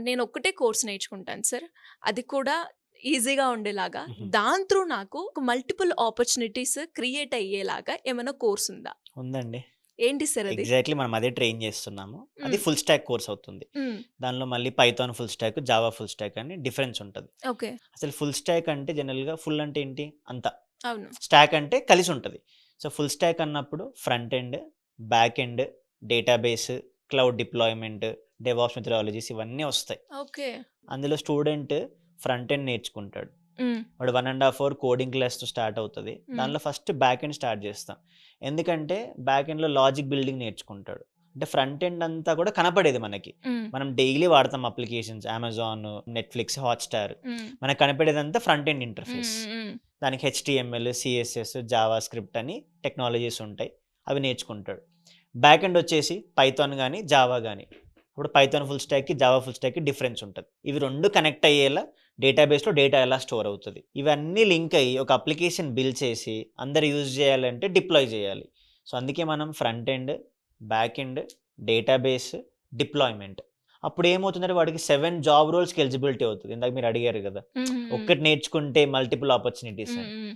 నేను ఒక్కటే కోర్స్ నేర్చుకుంటాను సార్. అది కూడా ఈజీగా ఉండేలాగా. హుహు. దాని త్రూ నాకు మల్టిపుల్ ఆపర్చునిటీస్ క్రియేట్ అయ్యేలాగా ఏమైనా కోర్స్ ఉందా? ఉందండి. ఏంటి సార్ అది? ఎగ్జాక్ట్‌లీ మనం అదే ట్రైన్ చేస్తున్నాము. అది హ్మ్. ఫుల్ స్టాక్ కోర్స్ అవుతుంది. హ్మ్. దానిలో మళ్ళీ Python full stock, Java full stock అని డిఫరెన్స్ ఉంటది. ఓకే. అసలు ఫుల్ స్టాక్ అంటే జనరల్‌గా ఫుల్ అంటే ఏంటి? అంతా. అవును. స్టాక్ అంటే కలిసి ఉంటది. సో, ఫుల్ స్టాక్ అన్నప్పుడు front end, back end, database, cloud deployment, DevOps methodologies ఇవన్నీ వస్తాయి. ఓకే. అందులో స్టూడెంట్ ఫ్రంట్ ఎండ్ నేర్చుకుంటాడు. హ్మ్. వాడు 1 ½ అవర్ కోడింగ్ క్లాస్‌తో స్టార్ట్ అవుతది. హ్మ్. దానిలో ఫస్ట్ బ్యాక్ ఎండ్ స్టార్ట్ చేస్తాం. ఎందుకంటే బ్యాక్ ఎండ్‌లో లాజిక్ బిల్డింగ్ నేర్చుకుంటాడు. అంటే ఫ్రంట్ ఎండ్ అంతా కూడా కనపడేది మనకి. హ్మ్. మనం డైలీ వాడతాం applications Amazon, Netflix, Hotstar. Hmm. మనకు కనపడేదంతా front end hmm. Interface. Hmm. దానికి హెచ్‌టీఎంఎల్, సీఎస్ఎస్, జావా స్క్రిప్ట్ అని టెక్నాలజీస్ ఉంటాయి. అవి నేర్చుకుంటాడు. బ్యాక్ ఎండ్ వచ్చేసి పైథాన్ గాని, జావా గాని. ఇప్పుడు పైథాన్ ఫుల్ స్టాక్‌కి, జావా ఫుల్ స్టాక్‌కి డిఫరెన్స్ ఉంటది. ఇవి 2 కనెక్ట్ అయ్యేలా డేటాబేస్‌లో డేటా ఎలా స్టోర్ అవుతది. ఇవన్నీ లింక్ అయ్యి ఒక అప్లికేషన్ బిల్డ్ చేసి అందరూ యూజ్ చేయాలంటే డిప్లాయ్ చేయాలి. సో, అందుకే మనం front end, back end, database, deployment. అప్పుడేమవుతుందంటే వాడికి 7 జాబ్ రోల్స్‌కి ఎలిజిబిలిటీ అవుతది. ఇందాక మీరు అడిగారు గదా! హ్మ్. హ్మ్. ఒక్కటి నేర్చుకుంటే మల్టిపుల్ ఆపర్చునిటీస్ హ్మ్. అని. హ్మ్.